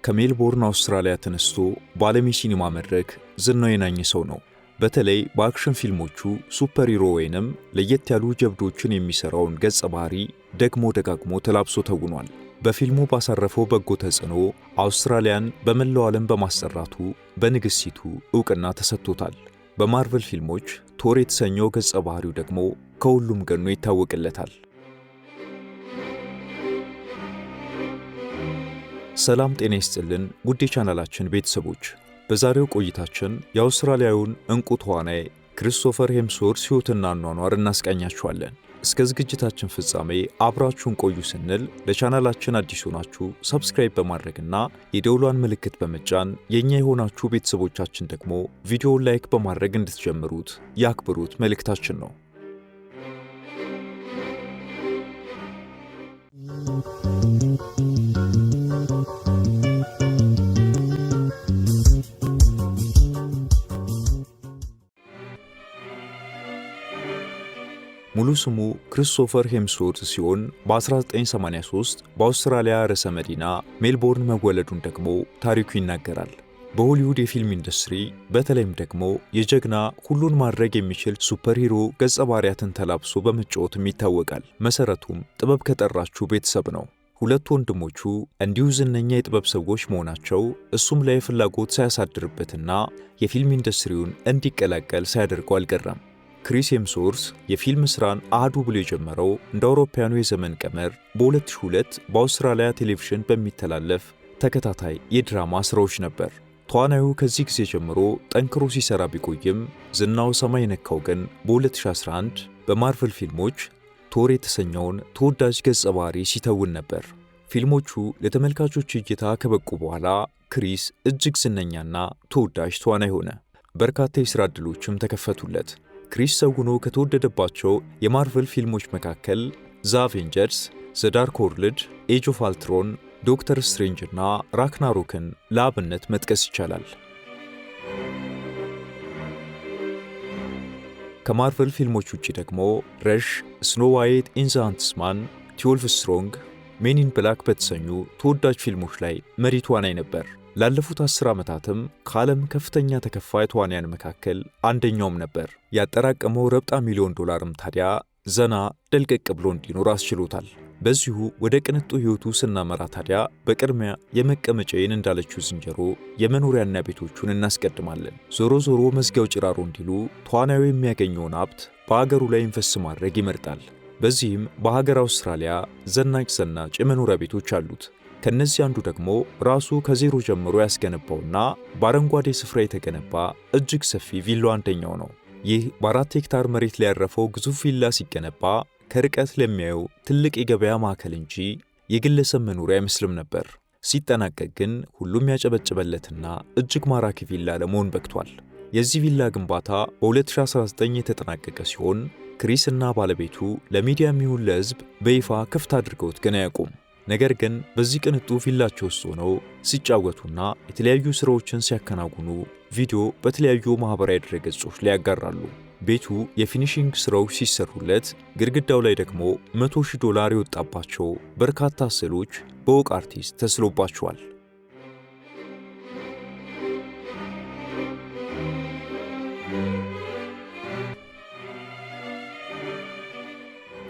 ከሜልቦርን አውስትራሊያ ተነስቶ በዓለም የሲኒማ መድረክ ዝናው የናኘ ሰው ነው። በተለይ በአክሽን ፊልሞቹ ሱፐር ሂሮ ወይንም ለየት ያሉ ጀብዶችን የሚሰራውን ገጸ ባህሪ ደግሞ ደጋግሞ ተላብሶ ተውኗል። በፊልሙ ባሳረፈው በጎ ተጽዕኖ አውስትራሊያን በመላው ዓለም በማሰራቱ በንግሥቲቱ ዕውቅና ተሰጥቶታል። በማርቨል ፊልሞች ቶር የተሰኘው ገጸ ባህሪው ደግሞ ከሁሉም ገኖ ይታወቅለታል። ሰላም ጤና ይስጥልን ውድ የቻናላችን ቤተሰቦች፣ በዛሬው ቆይታችን የአውስትራሊያዊውን እንቁ ተዋናይ ክሪስቶፈር ሄምስወርዝ ሕይወትና አኗኗር እናስቃኛችኋለን። እስከ ዝግጅታችን ፍጻሜ አብራችሁን ቆዩ ስንል ለቻናላችን አዲስ ሆናችሁ ሰብስክራይብ በማድረግና የደውሏን ምልክት በመጫን የኛ የሆናችሁ ቤተሰቦቻችን ደግሞ ቪዲዮውን ላይክ በማድረግ እንድትጀምሩት የአክብሮት መልእክታችን ነው። ሙሉ ስሙ ክሪስቶፈር ሄምስወርዝ ሲሆን በ1983 በአውስትራሊያ ርዕሰ መዲና ሜልቦርን መወለዱን ደግሞ ታሪኩ ይናገራል። በሆሊውድ የፊልም ኢንዱስትሪ በተለይም ደግሞ የጀግና ሁሉን ማድረግ የሚችል ሱፐር ሂሮ ገጸ ባህሪያትን ተላብሶ በመጫወትም ይታወቃል። መሰረቱም ጥበብ ከጠራችው ቤተሰብ ነው። ሁለቱ ወንድሞቹ እንዲሁ ዝነኛ የጥበብ ሰዎች መሆናቸው እሱም ላይ ፍላጎት ሳያሳድርበትና የፊልም ኢንዱስትሪውን እንዲቀላቀል ሳያደርገው አልቀረም። ክሪስ ሄምስወርዝ የፊልም ስራን አህዱ ብሎ የጀመረው እንደ አውሮፓውያኑ የዘመን ቀመር በ2002 በአውስትራሊያ ቴሌቪዥን በሚተላለፍ ተከታታይ የድራማ ስራዎች ነበር። ተዋናዩ ከዚህ ጊዜ ጀምሮ ጠንክሮ ሲሰራ ቢቆይም ዝናው ሰማይ ነካው ግን በ2011 በማርቨል ፊልሞች ቶር የተሰኘውን ተወዳጅ ገጸ ባህሪ ሲተውን ነበር። ፊልሞቹ ለተመልካቾች እይታ ከበቁ በኋላ ክሪስ እጅግ ዝነኛና ተወዳጅ ተዋናይ ሆነ። በርካታ የሥራ ዕድሎችም ተከፈቱለት። ክሪስ ሰውኖ ከተወደደባቸው የማርቨል ፊልሞች መካከል ዘ አቬንጀርስ፣ ዘ ዳርክ ወርልድ፣ ኤጅ ኦፍ አልትሮን፣ ዶክተር ስትሬንጅ እና ራግናሮክን ለአብነት መጥቀስ ይቻላል። ከማርቨል ፊልሞች ውጪ ደግሞ ረሽ፣ ስኖ ዋይት ኢን ዘ ሃንትስማን፣ 12 ስትሮንግ፣ ሜን ኢን ብላክ በተሰኙ ተወዳጅ ፊልሞች ላይ መሪ ተዋናይ ነበር። ላለፉት 10 ዓመታትም ከዓለም ከፍተኛ ተከፋይ ተዋናያን መካከል አንደኛውም ነበር። ያጠራቀመው ረብጣ ሚሊዮን ዶላርም ታዲያ ዘና ደልቀቅ ብሎ እንዲኖር አስችሎታል። በዚሁ ወደ ቅንጡ ሕይወቱ ስናመራ ታዲያ በቅድሚያ የመቀመጫዬን እንዳለችው ዝንጀሮ የመኖሪያና ቤቶቹን እናስቀድማለን። ዞሮ ዞሮ መዝጊያው ጭራሮ እንዲሉ ተዋናዩ የሚያገኘውን ሀብት በአገሩ ላይ ኢንቨስት ማድረግ ይመርጣል። በዚህም በሀገር አውስትራሊያ ዘናጭ የመኖሪያ ቤቶች አሉት። ከነዚህ አንዱ ደግሞ ራሱ ከዜሮ ጀምሮ ያስገነባውና በአረንጓዴ ስፍራ የተገነባ እጅግ ሰፊ ቪላ አንደኛው ነው። ይህ በ4 ሄክታር መሬት ላይ ያረፈው ግዙፍ ቪላ ሲገነባ ከርቀት ለሚያየው ትልቅ የገበያ ማዕከል እንጂ የግለሰብ መኖሪያ አይመስልም ነበር። ሲጠናቀቅ ግን ሁሉም ያጨበጨበለትና እጅግ ማራኪ ቪላ ለመሆን በቅቷል። የዚህ ቪላ ግንባታ በ2019 የተጠናቀቀ ሲሆን ክሪስና ባለቤቱ ለሚዲያ የሚሆን ለሕዝብ በይፋ ክፍት አድርገውት ግን አያውቁም። ነገር ግን በዚህ ቅንጡ ቪላቸው ውስጥ ሆነው ሲጫወቱና የተለያዩ ስራዎችን ሲያከናውኑ ቪዲዮ በተለያዩ ማህበራዊ ድረገጾች ላይ ያጋራሉ። ቤቱ የፊኒሺንግ ስራዎች ሲሰሩለት ግድግዳው ላይ ደግሞ $100,000 የወጣባቸው በርካታ ስዕሎች በእውቅ አርቲስት ተስሎባቸዋል።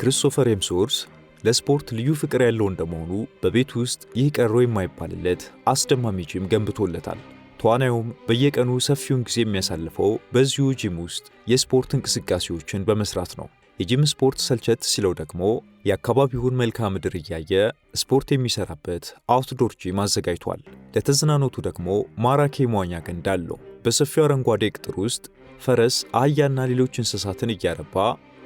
ክሪስቶፈር ሄምስወርዝ ለስፖርት ልዩ ፍቅር ያለው እንደመሆኑ በቤት ውስጥ ይህ ቀሮ የማይባልለት አስደማሚ ጂም ገንብቶለታል። ተዋናዩም በየቀኑ ሰፊውን ጊዜ የሚያሳልፈው በዚሁ ጂም ውስጥ የስፖርት እንቅስቃሴዎችን በመስራት ነው። የጂም ስፖርት ሰልቸት ሲለው ደግሞ የአካባቢውን መልክዓ ምድር እያየ ስፖርት የሚሰራበት አውትዶር ጂም አዘጋጅቷል። ለተዝናኖቱ ደግሞ ማራኪ መዋኛ ገንዳ አለው። በሰፊው አረንጓዴ ቅጥር ውስጥ ፈረስ፣ አህያና ሌሎች እንስሳትን እያረባ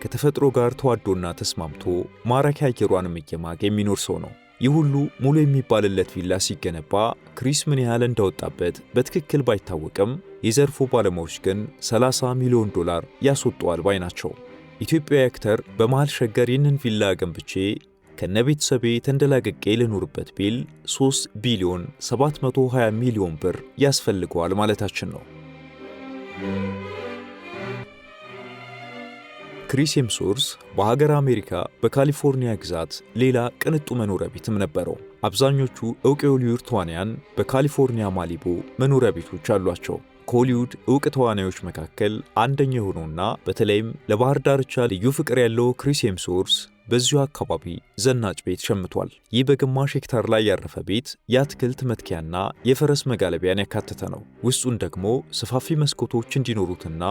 ከተፈጥሮ ጋር ተዋዶና ተስማምቶ ማራኪ አየሯንም እየማገ የሚኖር ሰው ነው። ይህ ሁሉ ሙሉ የሚባልለት ቪላ ሲገነባ ክሪስ ምን ያህል እንዳወጣበት በትክክል ባይታወቅም የዘርፉ ባለሙያዎች ግን $30 ሚሊዮን ያስወጣዋል ባይ ናቸው። ኢትዮጵያዊ አክተር በመሃል ሸገር ይህንን ቪላ ገንብቼ ከነቤተሰቤ ተንደላቅቄ ልኖርበት ቢል $3 ቢሊዮን 720 ሚሊዮን ያስፈልገዋል ማለታችን ነው። ክሪስ ሄምስወርዝ በሀገር አሜሪካ በካሊፎርኒያ ግዛት ሌላ ቅንጡ መኖሪያ ቤትም ነበረው። አብዛኞቹ ዕውቅ የሆሊውድ ተዋናያን በካሊፎርኒያ ማሊቡ መኖሪያ ቤቶች አሏቸው። ከሆሊውድ ዕውቅ ተዋናዮች መካከል አንደኛው የሆነውና በተለይም ለባህር ዳርቻ ልዩ ፍቅር ያለው ክሪስ ሄምስወርዝ በዚሁ አካባቢ ዘናጭ ቤት ሸምቷል። ይህ በግማሽ ሄክታር ላይ ያረፈ ቤት የአትክልት መትከያና የፈረስ መጋለቢያን ያካተተ ነው። ውስጡን ደግሞ ሰፋፊ መስኮቶች እንዲኖሩትና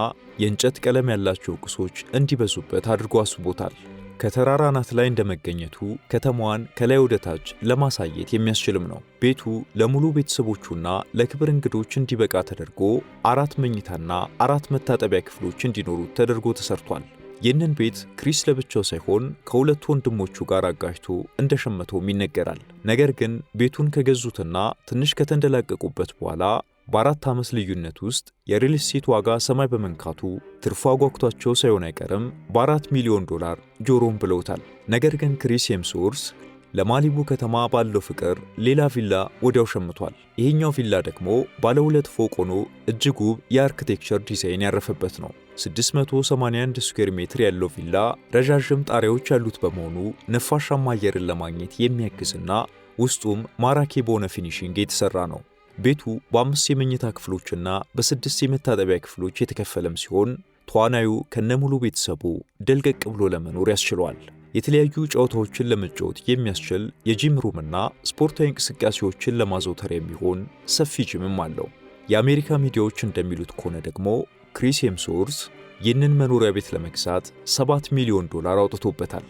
የእንጨት ቀለም ያላቸው ቁሶች እንዲበዙበት አድርጎ አስቦታል። ከተራራ አናት ላይ እንደመገኘቱ ከተማዋን ከላይ ወደ ታች ለማሳየት የሚያስችልም ነው። ቤቱ ለሙሉ ቤተሰቦቹና ለክብር እንግዶች እንዲበቃ ተደርጎ 4 መኝታና 4 መታጠቢያ ክፍሎች እንዲኖሩት ተደርጎ ተሰርቷል። ይህንን ቤት ክሪስ ለብቻው ሳይሆን ከሁለት ወንድሞቹ ጋር አጋጅቶ እንደሸመተውም ይነገራል። ነገር ግን ቤቱን ከገዙትና ትንሽ ከተንደላቀቁበት በኋላ በ4 ዓመት ልዩነት ውስጥ የሪል ስቴት ዋጋ ሰማይ በመንካቱ ትርፉ አጓግቷቸው ሳይሆን አይቀርም በ4 ሚሊዮን ዶላር ጆሮም ብለውታል። ነገር ግን ክሪስ ሄምስወርዝ ለማሊቡ ከተማ ባለው ፍቅር ሌላ ቪላ ወዲያው ሸምቷል። ይሄኛው ቪላ ደግሞ ባለ 2 ፎቅ ሆኖ እጅግ ውብ የአርኪቴክቸር ዲዛይን ያረፈበት ነው። 681 ስኩዌር ሜትር ያለው ቪላ ረዣዥም ጣሪያዎች ያሉት በመሆኑ ነፋሻማ አየርን ለማግኘት የሚያግዝና ውስጡም ማራኪ በሆነ ፊኒሺንግ የተሰራ ነው። ቤቱ በ5 የመኝታ ክፍሎችና በ6 የመታጠቢያ ክፍሎች የተከፈለም ሲሆን ተዋናዩ ከነሙሉ ቤተሰቡ ደልቀቅ ብሎ ለመኖር ያስችለዋል። የተለያዩ ጨዋታዎችን ለመጫወት የሚያስችል የጂም ሩምና ስፖርታዊ እንቅስቃሴዎችን ለማዘውተር የሚሆን ሰፊ ጂምም አለው። የአሜሪካ ሚዲያዎች እንደሚሉት ከሆነ ደግሞ ክሪስ ሄምስወርዝ ይህንን መኖሪያ ቤት ለመግዛት 7 ሚሊዮን ዶላር አውጥቶበታል።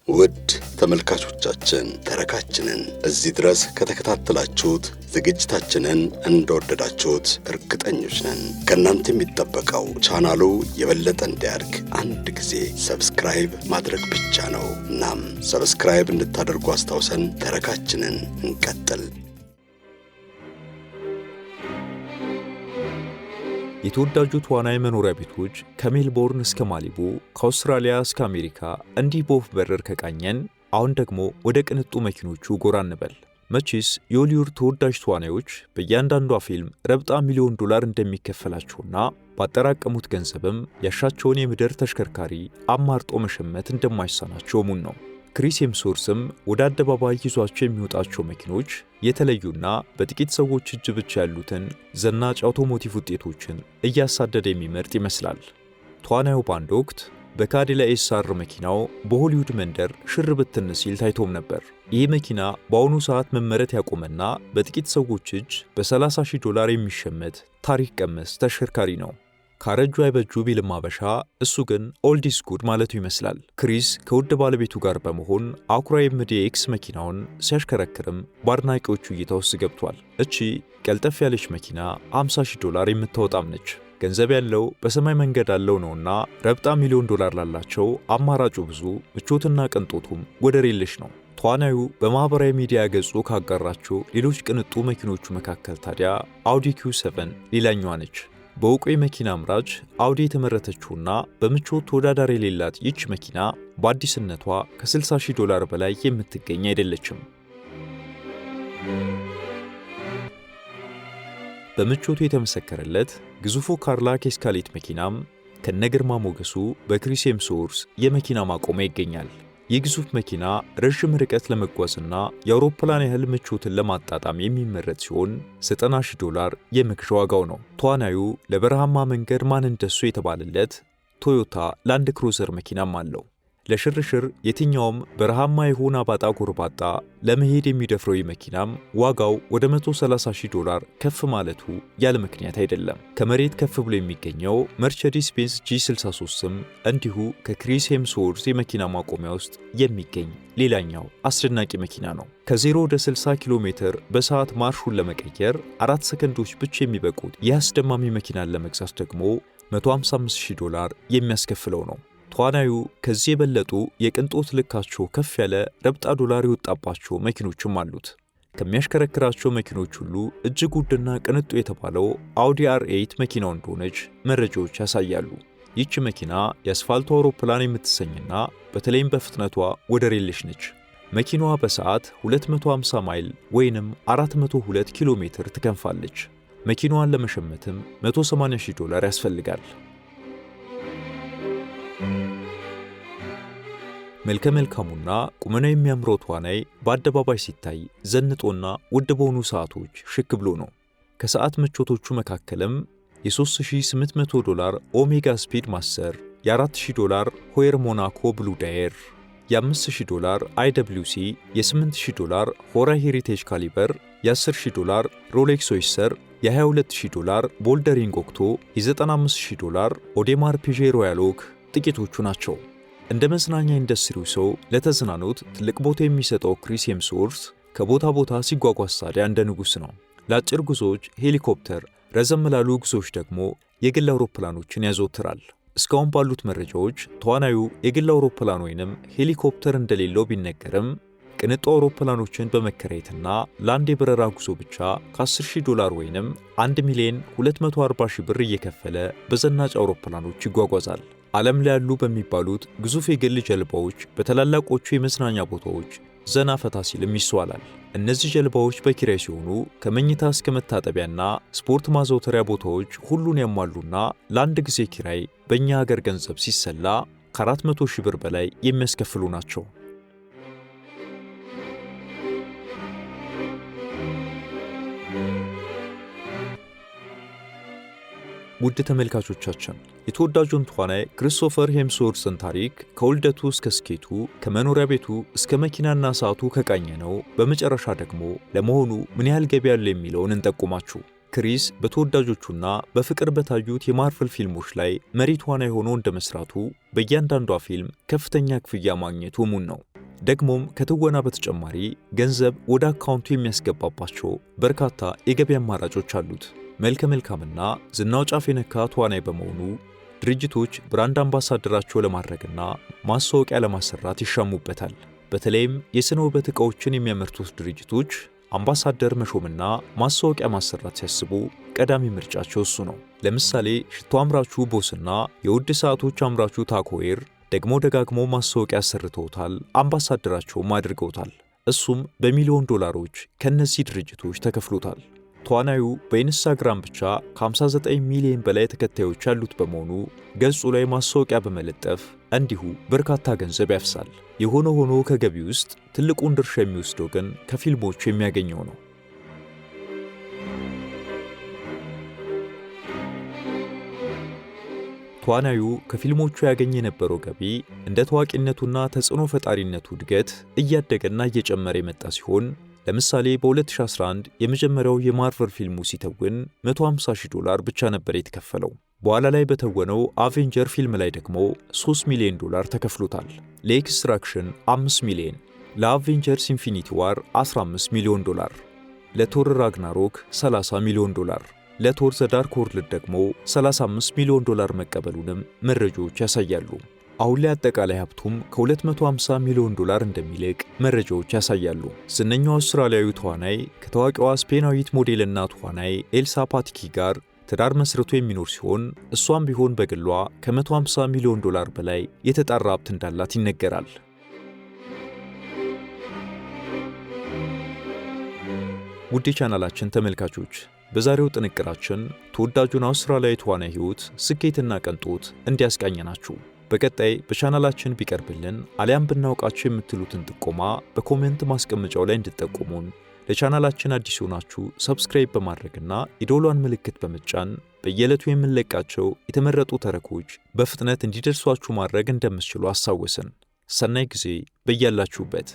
ውድ ተመልካቾቻችን ተረካችንን እዚህ ድረስ ከተከታተላችሁት ዝግጅታችንን እንደወደዳችሁት እርግጠኞች ነን። ከእናንተ የሚጠበቀው ቻናሉ የበለጠ እንዲያድግ አንድ ጊዜ ሰብስክራይብ ማድረግ ብቻ ነው። እናም ሰብስክራይብ እንድታደርጉ አስታውሰን ተረካችንን እንቀጥል። የተወዳጁ ተዋናይ መኖሪያ ቤቶች ከሜልቦርን እስከ ማሊቡ፣ ከአውስትራሊያ እስከ አሜሪካ እንዲህ በወፍ በረር ከቃኘን አሁን ደግሞ ወደ ቅንጡ መኪኖቹ ጎራ እንበል። መቼስ የሆሊውድ ተወዳጅ ተዋናዮች በእያንዳንዷ ፊልም ረብጣ ሚሊዮን ዶላር እንደሚከፈላቸውና ባጠራቀሙት ገንዘብም ያሻቸውን የምድር ተሽከርካሪ አማርጦ መሸመት እንደማይሳናቸው እሙን ነው። ክሪስ ሄምስወርዝም ወደ አደባባይ ይዟቸው የሚወጣቸው መኪኖች የተለዩና በጥቂት ሰዎች እጅ ብቻ ያሉትን ዘናጭ አውቶሞቲቭ ውጤቶችን እያሳደደ የሚመርጥ ይመስላል። ተዋናዩ በአንድ ወቅት በካዲላክ ኤስአር መኪናው በሆሊውድ መንደር ሽር ብትን ሲል ታይቶም ነበር። ይህ መኪና በአሁኑ ሰዓት መመረት ያቆመና በጥቂት ሰዎች እጅ በ30,000 ዶላር የሚሸመት ታሪክ ቀመስ ተሽከርካሪ ነው። ካረጁ አይበጁ ቢልም አበሻ እሱ ግን ኦልድ ኢዝ ጉድ ማለቱ ይመስላል። ክሪስ ከውድ ባለቤቱ ጋር በመሆን አኩራ ኤምዲኤክስ መኪናውን ሲያሽከረክርም በአድናቂዎቹ እይታ ውስጥ ገብቷል። እቺ ቀልጠፍ ያለች መኪና 50,000 ዶላር የምታወጣም ነች። ገንዘብ ያለው በሰማይ መንገድ አለው ነውና ረብጣ ሚሊዮን ዶላር ላላቸው አማራጩ ብዙ፣ ምቾትና ቅንጦቱም ወደር የለሽ ነው። ተዋናዩ በማህበራዊ ሚዲያ ገጹ ካጋራቸው ሌሎች ቅንጡ መኪኖቹ መካከል ታዲያ አውዲ Q7 ሌላኛዋ ነች። በእውቁ የመኪና አምራች አውዲ የተመረተችውና በምቾት ተወዳዳሪ የሌላት ይህች መኪና በአዲስነቷ ከ60,000 ዶላር በላይ የምትገኝ አይደለችም። በምቾቱ የተመሰከረለት ግዙፉ ካዲላክ ኤስካሌት መኪናም ከነግርማ ሞገሱ በክሪስ ሄምስወርዝ የመኪና ማቆሚያ ይገኛል። ይህ ግዙፍ መኪና ረዥም ርቀት ለመጓዝና የአውሮፕላን ያህል ምቾትን ለማጣጣም የሚመረጥ ሲሆን 90,000 ዶላር የመግዣ ዋጋው ነው። ተዋናዩ ለበረሃማ መንገድ ማን እንደሱ የተባለለት ቶዮታ ላንድ ክሩዘር መኪናም አለው። ለሽርሽር የትኛውም በረሃማ የሆነ አባጣ ጎርባጣ ለመሄድ የሚደፍረው መኪናም ዋጋው ወደ 130,000 ዶላር ከፍ ማለቱ ያለ ምክንያት አይደለም። ከመሬት ከፍ ብሎ የሚገኘው መርሴዲስ ቤንዝ G63ም እንዲሁ ከክሪስ ሄምስወርዝ የመኪና ማቆሚያ ውስጥ የሚገኝ ሌላኛው አስደናቂ መኪና ነው። ከ0 ወደ 60 ኪሎ ሜትር በሰዓት ማርሹን ለመቀየር 4 ሰከንዶች ብቻ የሚበቁት ይህ አስደማሚ መኪናን ለመግዛት ደግሞ 155,000 ዶላር የሚያስከፍለው ነው። ተዋናዩ ከዚህ የበለጡ የቅንጦት ልካቸው ከፍ ያለ ረብጣ ዶላር የወጣባቸው መኪኖችም አሉት። ከሚያሽከረክራቸው መኪኖች ሁሉ እጅግ ውድና ቅንጡ የተባለው አውዲ R8 መኪናው እንደሆነች መረጃዎች ያሳያሉ። ይህች መኪና የአስፋልቱ አውሮፕላን የምትሰኝና በተለይም በፍጥነቷ ወደር የለሽ ነች። መኪናዋ በሰዓት 250 ማይል ወይንም 402 ኪሎ ሜትር ትከንፋለች። መኪናዋን ለመሸመትም 180,000 ዶላር ያስፈልጋል። መልከ መልካሙና ቁመናው የሚያምረው ተዋናይ በአደባባይ ሲታይ ዘንጦና ውድ በሆኑ ሰዓቶች ሽክ ብሎ ነው። ከሰዓት ምቾቶቹ መካከልም $3800 ኦሜጋ ስፒድ ማስተር፣ $4000 ሆየር ሞናኮ ብሉ ዳየር፣ $5000 IWC፣ $8000 ሆራ ሄሪቴጅ ካሊበር፣ $10000 ሮሌክስ ኦይስተር፣ $22000 ቦልደሪንግ ኦክቶ፣ $95000 ኦዴማር ፒዤ ሮያል ኦክ ጥቂቶቹ ናቸው። እንደ መዝናኛ ኢንዱስትሪው ሰው ለተዝናኖት ትልቅ ቦታ የሚሰጠው ክሪስ ሄምስወርዝ ከቦታ ቦታ ሲጓጓዝ ታዲያ እንደ ንጉሥ ነው። ለአጭር ጉዞዎች ሄሊኮፕተር፣ ረዘም ላሉ ጉዞዎች ደግሞ የግል አውሮፕላኖችን ያዘወትራል። እስካሁን ባሉት መረጃዎች ተዋናዩ የግል አውሮፕላን ወይንም ሄሊኮፕተር እንደሌለው ቢነገርም ቅንጡ አውሮፕላኖችን በመከራየትና ለአንድ የበረራ ጉዞ ብቻ $10,000 ወይንም $1,240,000 ብር እየከፈለ በዘናጭ አውሮፕላኖች ይጓጓዛል። ዓለም ላይ ያሉ በሚባሉት ግዙፍ የግል ጀልባዎች በታላላቆቹ የመዝናኛ ቦታዎች ዘና ፈታ ሲልም ይስተዋላል። እነዚህ ጀልባዎች በኪራይ ሲሆኑ ከመኝታ እስከ መታጠቢያና ስፖርት ማዘውተሪያ ቦታዎች ሁሉን ያሟሉና ለአንድ ጊዜ ኪራይ በእኛ ሀገር ገንዘብ ሲሰላ ከ400,000 ብር በላይ የሚያስከፍሉ ናቸው። ውድ ተመልካቾቻችን የተወዳጁን ተዋናይ ክሪስቶፈር ሄምስወርዝን ታሪክ ከውልደቱ እስከ ስኬቱ ከመኖሪያ ቤቱ እስከ መኪናና ሰዓቱ ከቃኘ ነው። በመጨረሻ ደግሞ ለመሆኑ ምን ያህል ገቢ ያለው የሚለውን እንጠቁማችሁ። ክሪስ በተወዳጆቹና በፍቅር በታዩት የማርቨል ፊልሞች ላይ መሪ ተዋናይ ሆኖ እንደመስራቱ በእያንዳንዷ ፊልም ከፍተኛ ክፍያ ማግኘቱ እሙን ነው። ደግሞም ከትወና በተጨማሪ ገንዘብ ወደ አካውንቱ የሚያስገባባቸው በርካታ የገቢ አማራጮች አሉት። መልከ መልካምና ዝናው ጫፍ የነካ ተዋናይ በመሆኑ ድርጅቶች ብራንድ አምባሳደራቸው ለማድረግና ማስታወቂያ ለማሰራት ይሻሙበታል። በተለይም የስነ ውበት ዕቃዎችን የሚያመርቱት ድርጅቶች አምባሳደር መሾምና ማስታወቂያ ማሰራት ሲያስቡ ቀዳሚ ምርጫቸው እሱ ነው። ለምሳሌ ሽቶ አምራቹ ቦስና የውድ ሰዓቶች አምራቹ ታኮዌር ደግሞ ደጋግሞ ማስታወቂያ አሰርተውታል፣ አምባሳደራቸውም አድርገውታል። እሱም በሚሊዮን ዶላሮች ከነዚህ ድርጅቶች ተከፍሎታል። ተዋናዩ በኢንስታግራም ብቻ ከ59 ሚሊዮን በላይ ተከታዮች ያሉት በመሆኑ ገጹ ላይ ማስታወቂያ በመለጠፍ እንዲሁ በርካታ ገንዘብ ያፍሳል። የሆነ ሆኖ ከገቢ ውስጥ ትልቁን ድርሻ የሚወስደው ግን ከፊልሞቹ የሚያገኘው ነው። ተዋናዩ ከፊልሞቹ ያገኝ የነበረው ገቢ እንደ ታዋቂነቱና ተጽዕኖ ፈጣሪነቱ እድገት እያደገና እየጨመረ የመጣ ሲሆን ለምሳሌ በ2011 የመጀመሪያው የማርቨል ፊልሙ ሲተውን $150,000 ብቻ ነበር የተከፈለው። በኋላ ላይ በተወነው አቬንጀር ፊልም ላይ ደግሞ $3 ሚሊዮን ተከፍሎታል። ለኤክስትራክሽን $5 ሚሊዮን፣ ለአቬንጀርስ ኢንፊኒቲ ዋር $15 ሚሊዮን፣ ለቶር ራግናሮክ $30 ሚሊዮን፣ ለቶር ዘ ዳርክ ወርልድ ደግሞ $35 ሚሊዮን መቀበሉንም መረጃዎች ያሳያሉ። አሁን ላይ አጠቃላይ ሀብቱም ከ250 ሚሊዮን ዶላር እንደሚልቅ መረጃዎች ያሳያሉ። ዝነኛው አውስትራሊያዊ ተዋናይ ከታዋቂዋ ስፔናዊት ሞዴልና ተዋናይ ኤልሳ ፓቲኪ ጋር ትዳር መስርቶ የሚኖር ሲሆን እሷም ቢሆን በግሏ ከ150 ሚሊዮን ዶላር በላይ የተጣራ ሀብት እንዳላት ይነገራል። ውድ የቻናላችን ተመልካቾች በዛሬው ጥንቅራችን ተወዳጁን አውስትራሊያዊ ተዋናይ ሕይወት፣ ስኬትና ቅንጦት እንዲያስቃኘናችሁ በቀጣይ በቻናላችን ቢቀርብልን አሊያም ብናውቃችሁ የምትሉትን ጥቆማ በኮሜንት ማስቀመጫው ላይ እንድትጠቁሙን፣ ለቻናላችን አዲስ ሆናችሁ ሰብስክራይብ በማድረግና የደወሏን ምልክት በመጫን በየዕለቱ የምንለቃቸው የተመረጡ ተረኮች በፍጥነት እንዲደርሷችሁ ማድረግ እንደምትችሉ አስታወስን። ሰናይ ጊዜ በያላችሁበት።